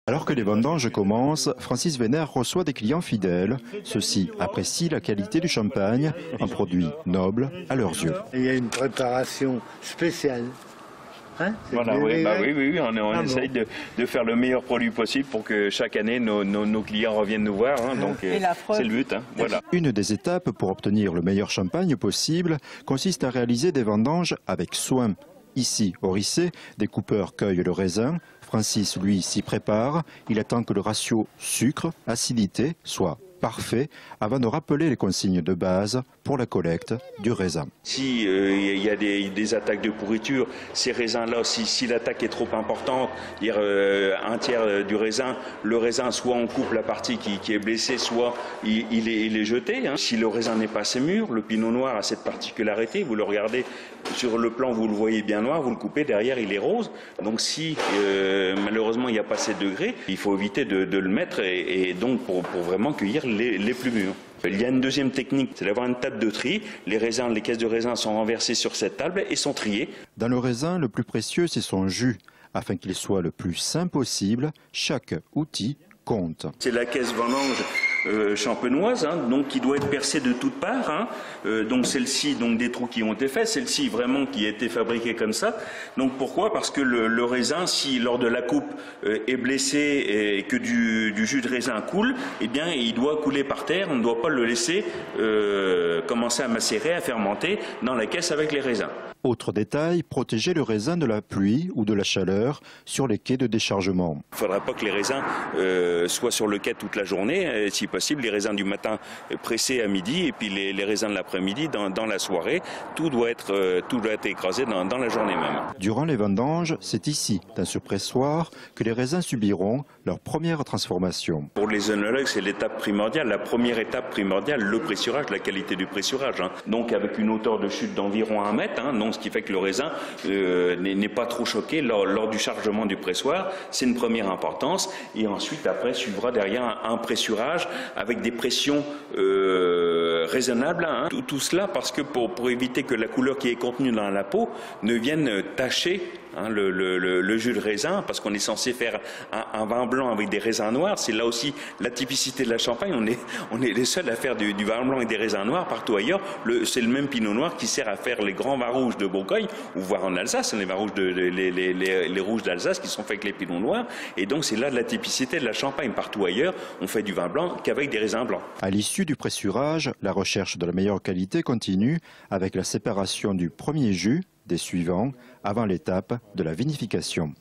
Alors que les vendanges commencent, Francis Vénère reçoit des clients fidèles. Ceux-ci apprécient la qualité du champagne, un produit noble à leurs yeux. Il y a une préparation spéciale. Hein, voilà, oui, on essaye de faire le meilleur produit possible pour que chaque année nos clients reviennent nous voir. Hein, donc c'est le but. Hein, voilà. Une des étapes pour obtenir le meilleur champagne possible consiste à réaliser des vendanges avec soin. Ici, au Rissé, des coupeurs cueillent le raisin. Francis, lui, s'y prépare. Il attend que le ratio sucre-acidité soit parfait avant de rappeler les consignes de base pour la collecte du raisin. Si il y a des attaques de pourriture, ces raisins-là, si l'attaque est trop importante, dire un tiers du raisin, le raisin soit on coupe la partie qui est blessée, soit il est jeté. Hein. Si le raisin n'est pas assez mûr, le pinot noir a cette particularité, vous le regardez sur le plan, vous le voyez bien noir, vous le coupez, derrière il est rose. Donc si malheureusement il n'y a pas assez de degrés, il faut éviter de le mettre et donc pour vraiment cueillir les plus mûrs. Il y a une deuxième technique, c'est d'avoir une table de tri. Les raisins, les caisses de raisins sont renversées sur cette table et sont triées. Dans le raisin, le plus précieux, c'est son jus. Afin qu'il soit le plus sain possible, chaque outil compte. C'est la caisse vendange champenoise, hein, donc qui doit être percée de toutes parts. Hein. Donc celle-ci, donc des trous qui ont été faits, celle-ci vraiment qui a été fabriquée comme ça. Donc pourquoi? Parce que le raisin, si lors de la coupe est blessé et que du jus de raisin coule, eh bien il doit couler par terre. On ne doit pas le laisser commencer à macérer, à fermenter dans la caisse avec les raisins. Autre détail, protéger le raisin de la pluie ou de la chaleur sur les quais de déchargement. Il ne faudra pas que les raisins soient sur le quai toute la journée, si possible les raisins du matin pressés à midi et puis les raisins de l'après-midi dans la soirée. Tout doit être écrasé dans la journée même. Durant les vendanges, c'est ici, dans ce pressoir, que les raisins subiront leur première transformation. Pour les œnologues, c'est l'étape primordiale, la première étape primordiale, le pressurage, la qualité du pressurage. Hein. Donc avec une hauteur de chute d'environ 1 mètre, hein, donc ce qui fait que le raisin n'est pas trop choqué lors du chargement du pressoir. C'est une première importance. Et ensuite, après, suivra derrière un pressurage avec des pressions raisonnables. Hein. Tout cela parce que pour éviter que la couleur qui est contenue dans la peau ne vienne tacher le jus de raisin, parce qu'on est censé faire un vin blanc avec des raisins noirs. C'est là aussi la typicité de la Champagne. On est les seuls à faire du vin blanc avec des raisins noirs. Partout ailleurs, c'est le même pinot noir qui sert à faire les grands vins rouges de Bourgogne, ou voire en Alsace, les vins rouges les rouges d'Alsace qui sont faits avec les pinots noirs. Et donc c'est là de la typicité de la Champagne. Partout ailleurs, on fait du vin blanc qu'avec des raisins blancs. À l'issue du pressurage, la recherche de la meilleure qualité continue avec la séparation du premier jus des suivants avant l'étape de la vinification.